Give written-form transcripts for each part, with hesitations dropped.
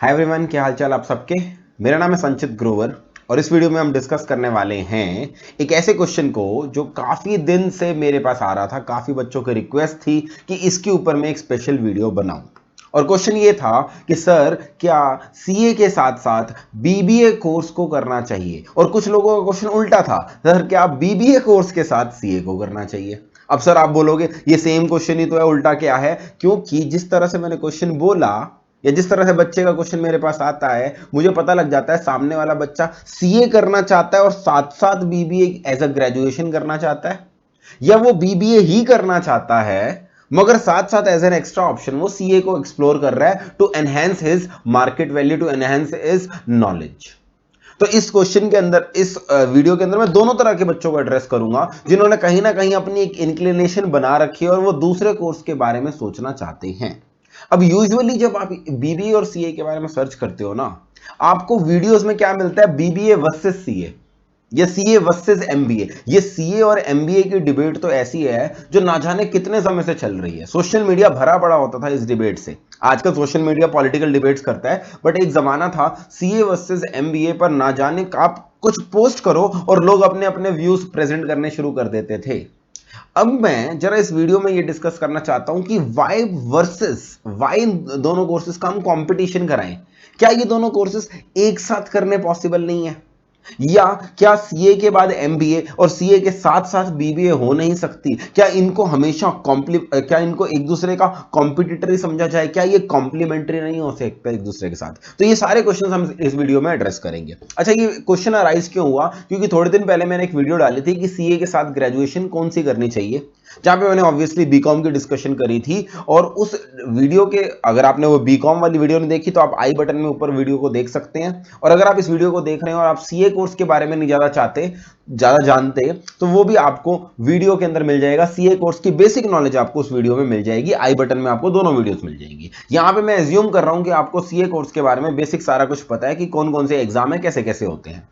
Hi everyone, क्या हालचाल आप सबके। मेरा नाम है संचित ग्रोवर और इस वीडियो में हम डिस्कस करने वाले हैं एक ऐसे क्वेश्चन को जो काफ़ी दिन से मेरे पास आ रहा था। काफ़ी बच्चों की रिक्वेस्ट थी कि इसके ऊपर मैं एक स्पेशल वीडियो बनाऊं। और क्वेश्चन ये था कि सर क्या सीए के साथ साथ बीबीए कोर्स को करना चाहिए। और कुछ लोगों का क्वेश्चन उल्टा था, सर क्या बीबीए कोर्स के साथ सीए को करना चाहिए। अब सर आप बोलोगे ये सेम क्वेश्चन ही तो है, उल्टा क्या है। क्योंकि जिस तरह से मैंने क्वेश्चन बोला या जिस तरह से बच्चे का क्वेश्चन मेरे पास आता है, मुझे पता लग जाता है सामने वाला बच्चा सीए करना चाहता है और साथ साथ बीबीए एज अ ग्रेजुएशन करना चाहता है, या वो बीबीए ही करना चाहता है मगर साथ साथ एज एन एक्स्ट्रा ऑप्शन वो सीए को एक्सप्लोर कर रहा है to enhance his market value, to enhance his knowledge. तो इस क्वेश्चन के अंदर, इस वीडियो के अंदर मैं दोनों तरह के बच्चों को एड्रेस करूंगा जिन्होंने कहीं ना कहीं अपनी एक इंक्लिनेशन बना रखी है और वो दूसरे कोर्स के बारे में सोचना चाहते हैं। अब यूजुअली जब आप बीबीए और सीए के बारे में सर्च करते हो ना, आपको वीडियोस में क्या मिलता है, बीबीए वर्सेस सीए या सीए वर्सेस एमबीए। ये सीए और एमबीए की डिबेट तो ऐसी है जो ना जाने कितने समय से चल रही है। सोशल मीडिया भरा पड़ा होता था इस डिबेट से। आजकल सोशल मीडिया पॉलिटिकल डिबेट्स करता है, बट एक जमाना था सीए वर्सेस एमबीए पर ना जाने आप कुछ पोस्ट करो और लोग अपने अपने व्यूज प्रेजेंट करने शुरू कर देते थे। अब मैं जरा इस वीडियो में ये डिस्कस करना चाहता हूं कि वाई दोनों कोर्सेज का हम कंपटीशन कराएं। क्या ये दोनों कोर्सेज एक साथ करने पॉसिबल नहीं है, या क्या सीए के बाद एमबीए और सीए के साथ साथ बीबीए हो नहीं सकती। क्या इनको हमेशा क्या इनको एक दूसरे का कॉम्पिटिटर ही समझा जाए, क्या ये कॉम्प्लीमेंट्री नहीं हो सकता एक दूसरे के साथ। तो ये सारे क्वेश्चन हम इस वीडियो में एड्रेस करेंगे। अच्छा, ये क्वेश्चन अराइज क्यों हुआ, क्योंकि थोड़े दिन पहले मैंने एक वीडियो डाली थी कि सीए के साथ ग्रेजुएशन कौन सी करनी चाहिए, जहां पे मैंने ऑब्वियसली बीकॉम की डिस्कशन करी थी। और उस वीडियो के, अगर आपने वो बीकॉम वाली वीडियो नहीं देखी तो आप आई बटन में ऊपर वीडियो को देख सकते हैं। और अगर आप इस वीडियो को देख रहे हैं और आप सीए कोर्स के बारे में नहीं ज्यादा जानते, तो वो भी आपको वीडियो के अंदर मिल जाएगा। सीए कोर्स की बेसिक नॉलेज आपको उस वीडियो में मिल जाएगी। आई बटन में आपको दोनों वीडियोस मिल जाएंगी। यहां पे मैं एज्यूम कर रहा हूं कि आपको सीए कोर्स के बारे में बेसिक सारा कुछ पता है कि कौन कौन से एग्जाम है, कैसे कैसे होते हैं।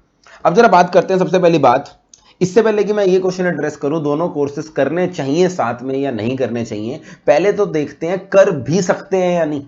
अब जरा बात करते हैं सबसे पहली बात, इससे पहले कि मैं ये क्वेश्चन एड्रेस करूं दोनों कोर्सेज करने चाहिए साथ में या नहीं करने चाहिए, पहले तो देखते हैं कर भी सकते हैं या नहीं।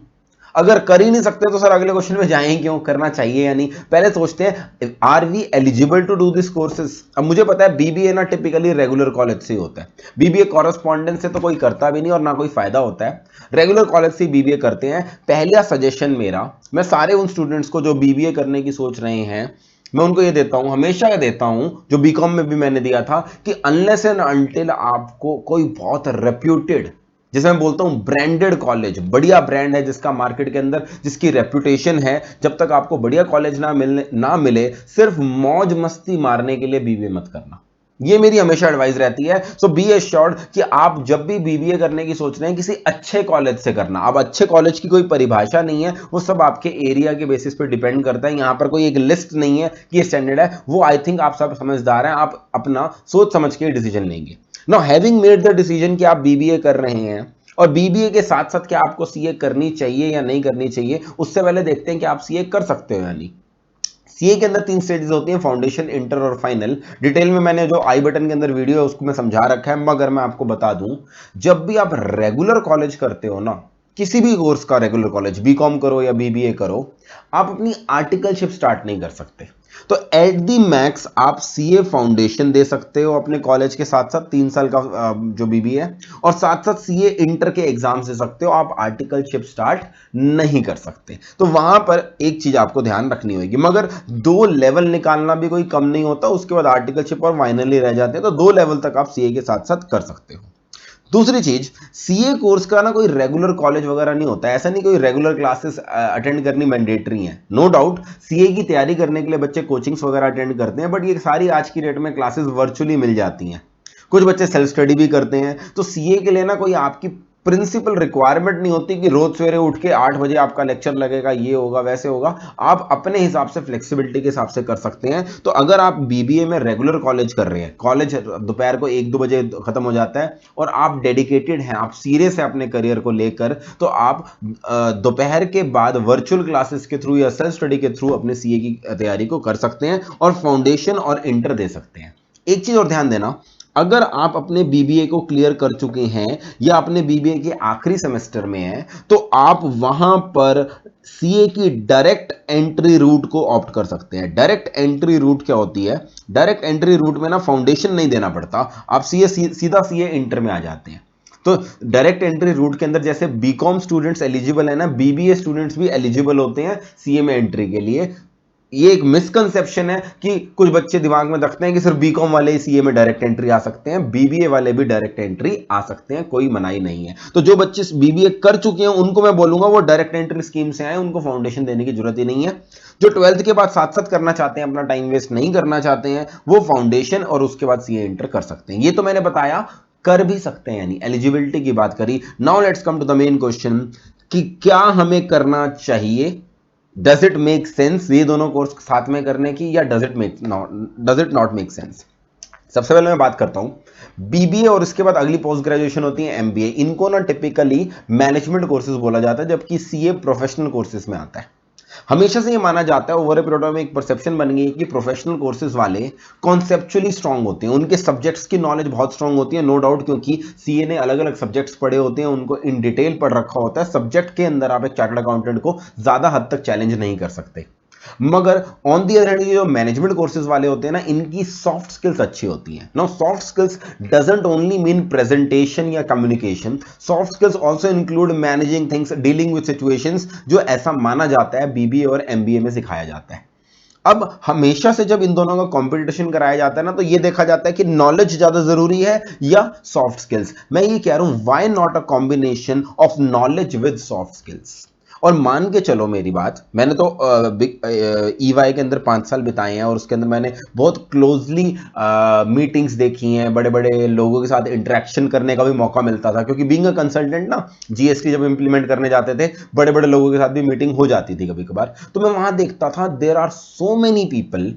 अगर कर ही नहीं सकते तो सर अगले क्वेश्चन में जाएं क्यों, करना चाहिए या नहीं। पहले सोचते हैं are we eligible to do this courses. अब मुझे पता है बीबीए ना टिपिकली रेगुलर कॉलेज से होता है, बीबीए कॉरेस्पॉन्डेंस से तो कोई करता भी नहीं और ना कोई फायदा होता है। रेगुलर कॉलेज से बीबीए करते हैं। पहला सजेशन मेरा, मैं सारे उन स्टूडेंट्स को जो बीबीए करने की सोच रहे हैं, मैं उनको ये देता हूं, हमेशा ये देता हूं, जो बीकॉम में भी मैंने दिया था, कि अनलेस एंड अनटिल आपको कोई बहुत रेप्यूटेड, जिसे मैं बोलता हूं ब्रांडेड कॉलेज, बढ़िया ब्रांड है जिसका मार्केट के अंदर जिसकी रेप्यूटेशन है, जब तक आपको बढ़िया कॉलेज ना मिले सिर्फ मौज मस्ती मारने के लिए बीबीए मत करना। ये मेरी हमेशा एडवाइस रहती है। सो बी एश्योर्ड कि आप जब भी बीबीए करने की सोच रहे हैं किसी अच्छे कॉलेज से करना। अब अच्छे कॉलेज की कोई परिभाषा नहीं है, वो सब आपके एरिया के बेसिस पे डिपेंड करता है। यहां पर कोई एक लिस्ट नहीं है कि ये स्टैंडर्ड है, वो आई थिंक आप सब समझदार हैं, आप अपना सोच समझ के डिसीजन लेंगे। Now having made the decision कि आप बीबीए कर रहे हैं और बीबीए के साथ साथ क्या आपको सीए करनी चाहिए या नहीं करनी चाहिए, उससे पहले देखते हैं कि आप सीए कर सकते हो या नहीं। सीए के अंदर 3 स्टेजेस होती हैं, फाउंडेशन, इंटर और फाइनल। डिटेल में मैंने जो आई बटन के अंदर वीडियो है उसको मैं समझा रखा है, मगर मैं आपको बता दूं, जब भी आप रेगुलर कॉलेज करते हो ना, किसी भी कोर्स का रेगुलर कॉलेज, बीकॉम करो या बीबीए करो, आप अपनी आर्टिकलशिप स्टार्ट नहीं कर सकते। तो एट दी मैक्स आप सीए फाउंडेशन दे सकते हो अपने कॉलेज के साथ साथ, 3 साल का जो बीबीए है, और साथ साथ सीए इंटर के एग्जाम दे सकते हो। आप आर्टिकलशिप स्टार्ट नहीं कर सकते। तो वहां पर एक चीज आपको ध्यान रखनी होगी, मगर 2 लेवल निकालना भी कोई कम नहीं होता। उसके बाद आर्टिकलशिप और फाइनली रह जाते हैं, तो 2 लेवल तक आप सीए के साथ साथ कर सकते हो। दूसरी चीज, सीए कोर्स का ना कोई रेगुलर कॉलेज वगैरह नहीं होता है। ऐसा नहीं कोई रेगुलर क्लासेस अटेंड करनी मैंडेटरी है। नो डाउट सीए की तैयारी करने के लिए बच्चे कोचिंग्स वगैरह अटेंड करते हैं, बट ये सारी आज की डेट में क्लासेस वर्चुअली मिल जाती हैं। कुछ बच्चे सेल्फ स्टडी भी करते हैं। तो सीए के लिए ना कोई आपकी प्रिंसिपल रिक्वायरमेंट नहीं होती कि रोज सवेरे उठ के 8 बजे आपका लेक्चर लगेगा, ये होगा वैसे होगा। आप अपने हिसाब से, फ्लेक्सिबिलिटी के हिसाब से कर सकते हैं। तो अगर आप बीबीए में रेगुलर कॉलेज कर रहे हैं, कॉलेज दोपहर को 1-2 बजे खत्म हो जाता है और आप डेडिकेटेड हैं, आप सीरियस है अपने करियर को लेकर, तो आप दोपहर के बाद वर्चुअल क्लासेस के थ्रू या सेल्फ स्टडी के थ्रू अपने सीए की तैयारी को कर सकते हैं और फाउंडेशन और इंटर दे सकते हैं। एक चीज और ध्यान देना, अगर आप अपने बीबीए को क्लियर कर चुके हैं या अपने बीबीए के आखिरी सेमेस्टर में हैं, तो आप वहां पर सीए की डायरेक्ट एंट्री रूट को ऑप्ट कर सकते हैं। डायरेक्ट एंट्री रूट क्या होती है? डायरेक्ट एंट्री रूट में ना फाउंडेशन नहीं देना पड़ता, आप सीधा सीए इंटर में आ जाते हैं। तो डायरेक्ट एंट्री रूट के अंदर जैसे बीकॉम स्टूडेंट्स एलिजिबल है ना, बीबीए स्टूडेंट्स भी एलिजिबल होते हैं सीए में एंट्री के लिए। ये एक मिसकंसेप्शन है कि कुछ बच्चे दिमाग में रखते हैं कि सिर्फ बीकॉम वाले ही सीए में डायरेक्ट एंट्री आ सकते हैं, बीबीए वाले भी डायरेक्ट एंट्री आ सकते हैं, कोई मनाही नहीं है। तो जो बच्चे बीबीए कर चुके हैं उनको मैं बोलूंगा वो डायरेक्ट एंट्री स्कीम से आए, उनको फाउंडेशन देने की जरूरत ही नहीं है। जो 12th के बाद साथ साथ करना चाहते हैं, अपना टाइम वेस्ट नहीं करना चाहते हैं, वो फाउंडेशन और उसके बाद सीए एंटर कर सकते हैं। ये तो मैंने बताया कर भी सकते हैं, यानी एलिजिबिलिटी की बात करी। Now let's come to the main question कि क्या हमें करना चाहिए, डज इट मेक सेंस ये दोनों कोर्स साथ में करने की, या does it not make sense. सबसे पहले मैं बात करता हूं बीबीए और इसके बाद अगली पोस्ट ग्रेजुएशन होती है एमबीए। इनको ना टिपिकली मैनेजमेंट कोर्सेज बोला जाता है, जबकि सीए प्रोफेशनल कोर्सेज में आता है। हमेशा से ये माना जाता है, ओवर ए पीरियड में एक परसेप्शन बन गई है कि प्रोफेशनल कोर्सेज वाले कॉन्सेप्चुअली स्ट्रांग होते हैं, उनके सब्जेक्ट्स की नॉलेज बहुत स्ट्रांग होती है, नो डाउट, क्योंकि सीए ने अलग अलग सब्जेक्ट्स पढ़े होते हैं, उनको इन डिटेल पढ़ रखा होता है। सब्जेक्ट के अंदर आप एक चार्टर्ड अकाउंटेंट को ज्यादा हद तक चैलेंज नहीं कर सकते। मगर ऑन दी अदर हैंड जो मैनेजमेंट कोर्सेज वाले होते हैं ना, इनकी सॉफ्ट स्किल्स अच्छी होती हैं। Now soft skills doesn't only mean presentation या communication, soft skills also include managing things, dealing with situations, जो ऐसा माना जाता है बीबीए और एमबीए में सिखाया जाता है। अब हमेशा से जब इन दोनों का कंपटीशन कराया जाता है ना, तो ये देखा जाता है कि नॉलेज ज्यादा जरूरी है या सॉफ्ट स्किल्स। मैं ये कह रहा हूं, why not a combination of knowledge with soft skills. और मान के चलो मेरी बात, मैंने तो ईवाई के अंदर 5 साल बिताए हैं और उसके अंदर मैंने बहुत क्लोजली मीटिंग्स देखी हैं, बड़े बड़े लोगों के साथ इंटरेक्शन करने का भी मौका मिलता था, क्योंकि बीइंग अ कंसल्टेंट ना, जीएसटी जब इंप्लीमेंट करने जाते थे, बड़े बड़े लोगों के साथ भी मीटिंग हो जाती थी कभी कभार। तो मैं वहां देखता था there are so many people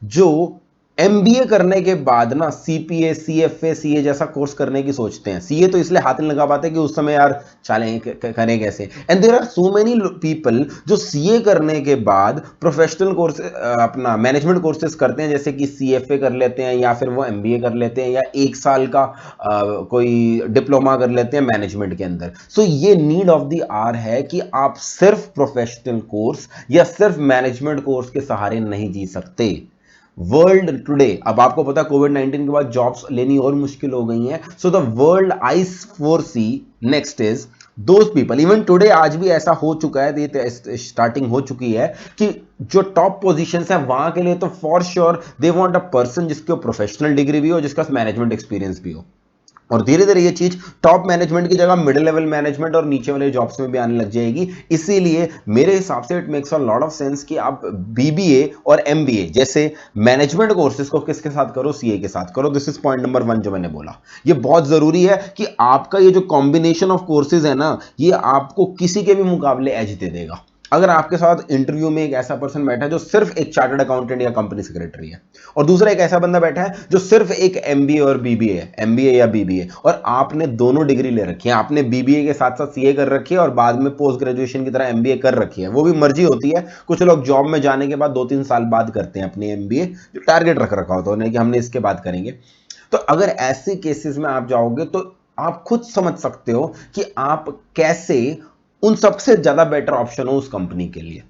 जो एमबीए करने के बाद ना सीपीए, सीएफए, सीए जैसा कोर्स करने की सोचते हैं। सीए तो इसलिए हाथ नहीं लगा पाते कि उस समय यार चलें करें कैसे। And there are so many people जो सीए करने के बाद प्रोफेशनल कोर्स, अपना मैनेजमेंट कोर्सेज करते हैं, जैसे कि सीएफए कर लेते हैं या फिर वो एमबीए कर लेते हैं या 1 साल का कोई डिप्लोमा कर लेते हैं मैनेजमेंट के अंदर। सो ये नीड ऑफ द आवर है कि आप सिर्फ प्रोफेशनल कोर्स या सिर्फ मैनेजमेंट कोर्स के सहारे नहीं जी सकते। वर्ल्ड टुडे, अब आपको पता कोविड-19 के बाद जॉब्स लेनी और मुश्किल हो गई हैं। So the world I foresee next is those people, even today आज भी ऐसा हो चुका है, ये स्टार्टिंग हो चुकी है कि जो टॉप पोजीशंस है वहां के लिए तो for sure they want a person जिसके प्रोफेशनल डिग्री भी हो, जिसका मैनेजमेंट एक्सपीरियंस भी हो। और धीरे धीरे ये चीज टॉप मैनेजमेंट की जगह मिडिल लेवल मैनेजमेंट और नीचे वाले जॉब्स में भी आने लग जाएगी। इसीलिए मेरे हिसाब से it makes a lot of sense कि आप बीबीए और एमबीए जैसे मैनेजमेंट कोर्सेज को किसके साथ करो, सीए के साथ करो। दिस इज पॉइंट नंबर 1 जो मैंने बोला। ये बहुत जरूरी है कि आपका ये जो कॉम्बिनेशन ऑफ कोर्सेज है ना, ये आपको किसी के भी मुकाबले एज दे देगा। अगर आपके साथ इंटरव्यू में एक ऐसा पर्सन बैठा है जो सिर्फ एक चार्टर्ड अकाउंटेंट या कंपनी सेक्रेटरी है, और दूसरा एक ऐसा बंदा बैठा है जो सिर्फ एक एमबीए और बीबीए है, एमबीए या बीबीए, और आपने दोनों डिग्री ले रखी है, आपने बीबीए के साथ साथ सीए कर रखी है और बाद में पोस्ट ग्रेजुएशन की तरह एमबीए कर रखी है, वो भी मर्जी होती है। कुछ लोग जॉब में जाने के बाद 2-3 साल बाद करते हैं अपनी एमबीए, जो टारगेट रख रखा होता है उन्हें कि हमने इसके बाद करेंगे। तो अगर ऐसे केसेस में आप जाओगे तो आप खुद समझ सकते हो कि आप कैसे उन सबसे ज्यादा बेटर ऑप्शन हो उस कंपनी के लिए।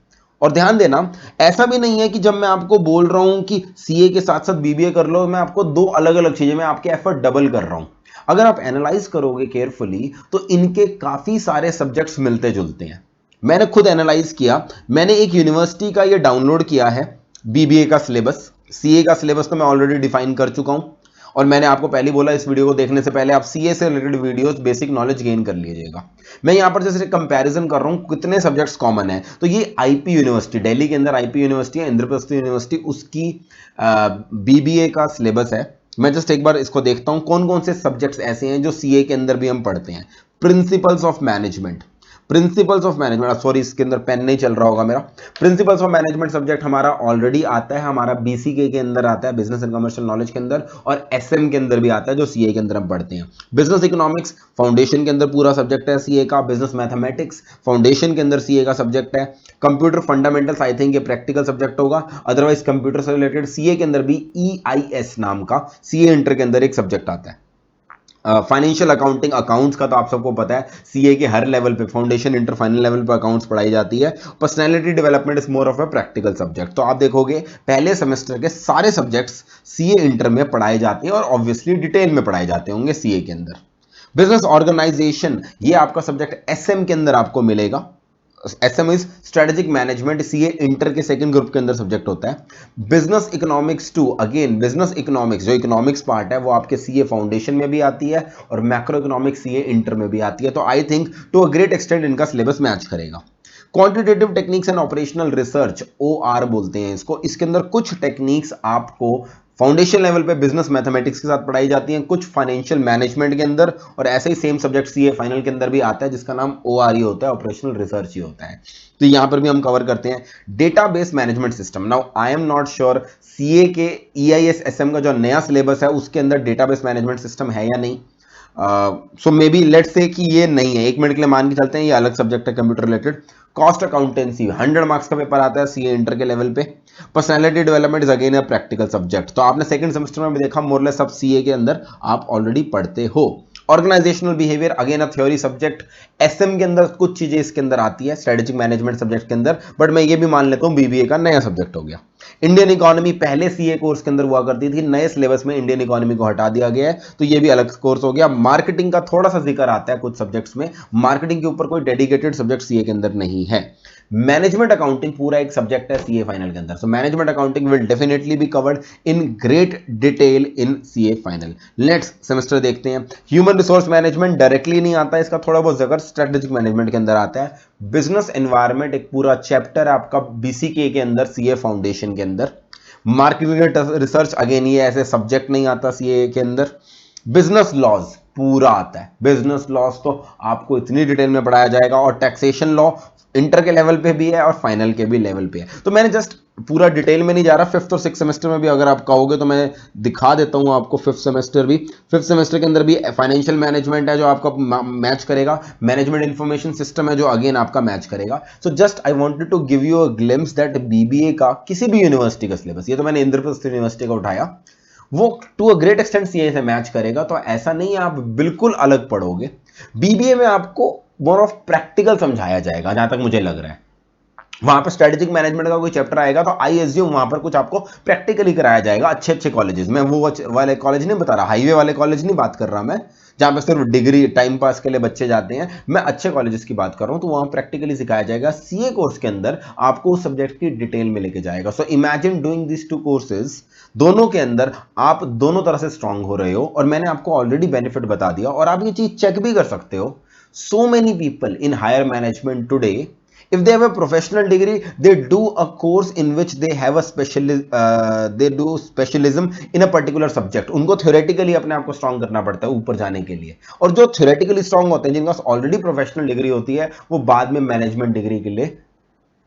और ध्यान देना, ऐसा भी नहीं है कि जब मैं आपको बोल रहा हूं कि सीए के साथ साथ बीबीए कर लो, मैं आपको 2 अलग अलग चीजें, मैं आपके एफर्ट डबल कर रहा हूं। अगर आप एनालाइज करोगे केयरफुली तो इनके काफी सारे सब्जेक्ट्स मिलते जुलते हैं। मैंने खुद एनालाइज किया, मैंने एक यूनिवर्सिटी का ये डाउनलोड किया है बीबीए का सिलेबस। सीए का सिलेबस तो मैं ऑलरेडी डिफाइन कर चुका हूं, और मैंने आपको पहले बोला इस वीडियो को देखने से पहले आप सीए से related videos basic knowledge gain कर लीजिएगा। मैं यहां पर जैसे कंपैरिजन कर रहा हूं कितने सब्जेक्ट्स कॉमन है, तो ये आईपी यूनिवर्सिटी, दिल्ली के अंदर आईपी यूनिवर्सिटी है, इंद्रप्रस्थ यूनिवर्सिटी, उसकी बीबीए का सिलेबस है। मैं जस्ट एक बार इसको देखता हूं कौन कौन से सब्जेक्ट्स ऐसे हैं जो सीए के अंदर भी हम पढ़ते हैं। Principles of management, principles of management, sorry इसके अंदर पेन नहीं चल रहा होगा मेरा। प्रिंसिपल्स ऑफ मैनेजमेंट सब्जेक्ट हमारा ऑलरेडी आता है, हमारा बीसीके के अंदर आता है, बिजनेस एंड कमर्शियल नॉलेज के अंदर, और एसएम के अंदर भी आता है जो सीए के अंदर हम पढ़ते हैं। बिजनेस इकोनॉमिक्स फाउंडेशन के अंदर पूरा सब्जेक्ट है सीए का। बिजनेस मैथमेटिक्स फाउंडेशन के अंदर सीए का सब्जेक्ट है। कंप्यूटर फंडामेंटल्स आई थिंक ये प्रैक्टिकल सब्जेक्ट होगा, अदरवाइज कंप्यूटर से रिलेटेड सीए के अंदर भी ईआईएस नाम का सीए इंटर के अंदर एक सब्जेक्ट आता है। फाइनेंशियल अकाउंटिंग, अकाउंट्स का तो आप सबको पता है सीए के हर लेवल पे, फाउंडेशन इंटर फाइनल लेवल पे अकाउंट्स पढ़ाई जाती है। Personality development is more of a practical subject. तो आप देखोगे पहले सेमेस्टर के सारे सब्जेक्ट्स सीए इंटर में पढ़ाए जाते हैं और ऑब्वियसली डिटेल में पढ़ाए जाते होंगे सीए के अंदर। बिजनेस ऑर्गेनाइजेशन, ये आपका सब्जेक्ट एसएम के अंदर आपको मिलेगा। SM is strategic management, CA inter के सेकंड ग्रुप के अंदर सब्जेक्ट होता है। Business economics 2, again business economics, जो इकोनॉमिक्स पार्ट है वो आपके सीए फाउंडेशन में भी आती है और मैक्रो इकोनॉमिक्स सीए इंटर में भी आती है। तो I think to a great extent इनका सिलेबस मैच करेगा। Quantitative techniques and operational research, OR बोलते हैं इसको, इसके अंदर कुछ टेक्निक्स आपको फाउंडेशन लेवल पे बिजनेस मैथमेटिक्स के साथ पढ़ाई जाती हैं, कुछ फाइनेंशियल मैनेजमेंट के अंदर, और ऐसे ही सेम सब्जेक्ट सीए फाइनल के अंदर भी आता है जिसका नाम ओआर ही होता है, ऑपरेशनल रिसर्च ही होता है। तो यहां पर भी हम कवर करते हैं database management system. Now I am not sure CA के ईआईएस एसएम का जो नया सिलेबस है उसके अंदर डेटाबेस मैनेजमेंट सिस्टम है या नहीं। सो मे बी लेट्स से कि ये नहीं है, 1 मिनट के लिए मान के चलते हैं ये अलग सब्जेक्ट है computer related. Cost accountancy 100 marks का पेपर आता है सीए इंटर के लेवल पे। Personality development is again a practical subject, तो आपने सेकंड सेमेस्टर में भी देखा मोरलेस सब सीए के अंदर आप ऑलरेडी पढ़ते हो। Organisational behaviour again a theory subject, SM के अंदर कुछ चीजें इसके अंदर आती है स्ट्रेटेजिक मैनेजमेंट सब्जेक्ट के अंदर, बट मैं ये भी मान लेता हूं बीबीए का नया सब्जेक्ट हो गया। इंडियन इकोनॉमी पहले सीए कोर्स के अंदर हुआ करती थी, नए सिलेबस में इंडियन इकोनॉमी को हटा दिया गया है, तो ये भी अलग कोर्स हो गया। मार्केटिंग का थोड़ा सा जिक्र आता है कुछ सब्जेक्ट्स में, मार्केटिंग के ऊपर कोई डेडिकेटेड सब्जेक्ट सीए के अंदर नहीं है। मैनेजमेंट अकाउंटिंग पूरा एक सब्जेक्ट है सीए फाइनल के अंदर, so management accounting will definitely be covered in great detail in CA final. Next semester देखते हैं। ह्यूमन रिसोर्स मैनेजमेंट डायरेक्टली नहीं आता है, इसका थोड़ा बहुत जिक्र स्ट्रेटेजिक मैनेजमेंट के अंदर आता है। बिजनेस एनवायरनमेंट एक पूरा चैप्टर है आपका बीसीके के अंदर सीए फाउंडेशन के अंदर। मार्केट रिसर्च अगेन ये ऐसे सब्जेक्ट नहीं आता सीए के अंदर। बिजनेस लॉज पूरा आता है, बिजनेस लॉज तो आपको इतनी डिटेल में पढ़ाया जाएगा, और टैक्सेशन लॉ इंटर के लेवल पे भी है और फाइनल के भी लेवल पे है। तो मैंने जस्ट पूरा डिटेल में नहीं जा रहा, 5th और 6th सेमेस्टर में भी अगर आप कहोगे तो मैं दिखा देता हूं आपको 5th सेमेस्टर भी। 5th सेमेस्टर के अंदर भी फाइनेंशियल मैनेजमेंट है जो आपका मैच करेगा, मैनेजमेंट इंफॉर्मेशन सिस्टम है जो अगेन आपका मैच करेगा। So just I wanted to give you a glimpse that BBA का किसी भी यूनिवर्सिटी का सिलेबस, ये तो मैंने इंद्रप्रस्थ यूनिवर्सिटी का उठाया, वो to a great extent CA से मैच करेगा। तो ऐसा नहीं है आप बिल्कुल अलग पढ़ोगे, बीबीए में आपको मोर ऑफ प्रैक्टिकल समझाया जाएगा जहां तक मुझे लग रहा है। वहां पर स्ट्रेटेजिक मैनेजमेंट का कोई चैप्टर आएगा तो आई एज्यूम वहां पर कुछ आपको प्रैक्टिकली कराया जाएगा अच्छे अच्छे कॉलेजेस में। वो वाले कॉलेज नहीं बता रहा, हाईवे वाले कॉलेज नहीं बात कर रहा मैं, जहां पर सिर्फ डिग्री टाइम पास के लिए बच्चे जाते हैं, मैं अच्छे कॉलेजेस की बात कर रहा हूं। तो वहां प्रैक्टिकली सिखाया जाएगा। सीए कोर्स के अंदर आपको उस सब्जेक्ट की डिटेल में लेके जाएगा। So imagine doing this 2 courses, दोनों के अंदर आप दोनों तरह से स्ट्रांग हो रहे हो, और मैंने आपको ऑलरेडी बेनिफिट बता दिया, और आप ये चीज चेक भी कर सकते हो। So many people in higher management today, if they have a professional degree, they do a course in which they have a they do specialism in a particular subject। उनको theoretically अपने आप को strong करना पड़ता है ऊपर जाने के लिए, और जो theoretically strong होते हैं, जिनका ऑलरेडी प्रोफेशनल डिग्री होती है, वो बाद में मैनेजमेंट डिग्री के लिए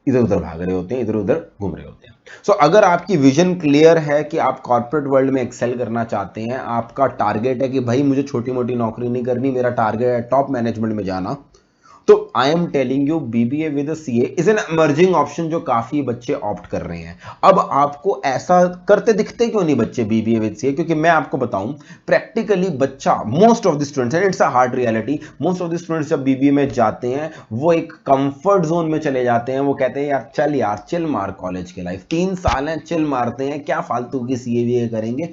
इधर उधर भाग रहे होते हैं, इधर उधर घूम रहे होते हैं। सो अगर आपकी विजन क्लियर है कि आप कॉर्पोरेट वर्ल्ड में एक्सेल करना चाहते हैं, आपका टारगेट है कि भाई मुझे छोटी मोटी नौकरी नहीं करनी, मेरा टारगेट है टॉप मैनेजमेंट में जाना, तो I am telling you BBA with CA is an emerging option जो काफी बच्चे ऑप्ट कर रहे हैं। अब आपको ऐसा करते दिखते क्यों नहीं बच्चे बीबीए विद सीए? क्योंकि मैं आपको बताऊं प्रैक्टिकली बच्चा, most of the students, and it's a hard reality, most of the students जब बीबीए में जाते हैं वो एक कंफर्ट जोन में चले जाते हैं। वो कहते हैं यार चल यार चिल मार, कॉलेज के लाइफ 3 साल है, चिल मारते हैं, क्या फालतू की सीए बीए करेंगे।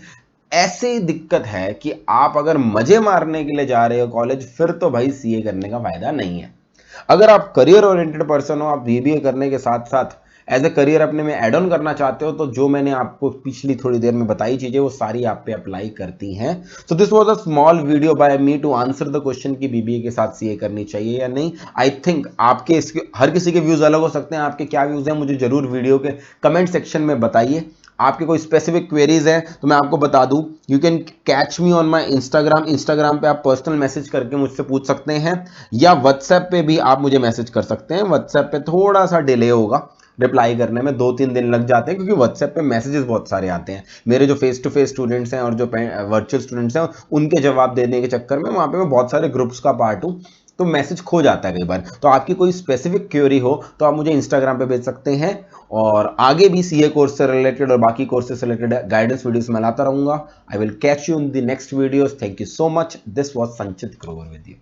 ऐसे दिक्कत है कि आप अगर मजे मारने के लिए जा रहे हो कॉलेज, फिर तो भाई सीए करने का फायदा नहीं है। अगर आप करियर ओरिएंटेड पर्सन हो, आप बीबीए करने के साथ साथ एज ए करियर अपने में एड ऑन करना चाहते हो तो जो मैंने आपको पिछली थोड़ी देर में बताई चीजें वो सारी आप पे अप्लाई करती हैं। So this was a small video by me to answer the question कि बीबीए के साथ सीए करनी चाहिए या नहीं। आई थिंक आपके इसके हर किसी के व्यूज अलग हो सकते हैं, आपके क्या व्यूज हैं मुझे जरूर वीडियो के कमेंट सेक्शन में बताइए। आपके कोई स्पेसिफिक क्वेरीज हैं तो मैं आपको बता दूं, you can catch me on my Instagram पे आप पर्सनल मैसेज करके मुझसे पूछ सकते हैं, या व्हाट्सएप पे भी आप मुझे मैसेज कर सकते हैं। व्हाट्सएप पे थोड़ा सा डिले होगा रिप्लाई करने में, 2-3 दिन लग जाते हैं क्योंकि व्हाट्सएप पे मैसेजेस बहुत सारे आते हैं। मेरे जो फेस टू फेस स्टूडेंट्स हैं और जो वर्चुअल स्टूडेंट्स हैं उनके जवाब देने के चक्कर में वहां पे मैं बहुत सारे ग्रुप्स का पार्ट हूं, तो मैसेज खो जाता है कई बार। तो आपकी कोई स्पेसिफिक क्वेरी हो तो आप मुझे इंस्टाग्राम पे भेज सकते हैं, और आगे भी सीए कोर्स से रिलेटेड और बाकी कोर्सेज से रिलेटेड गाइडेंस वीडियोस मैं लाता रहूंगा। I will catch you in the next videos. Thank you so much. This was संचित ग्रोवर विद यू।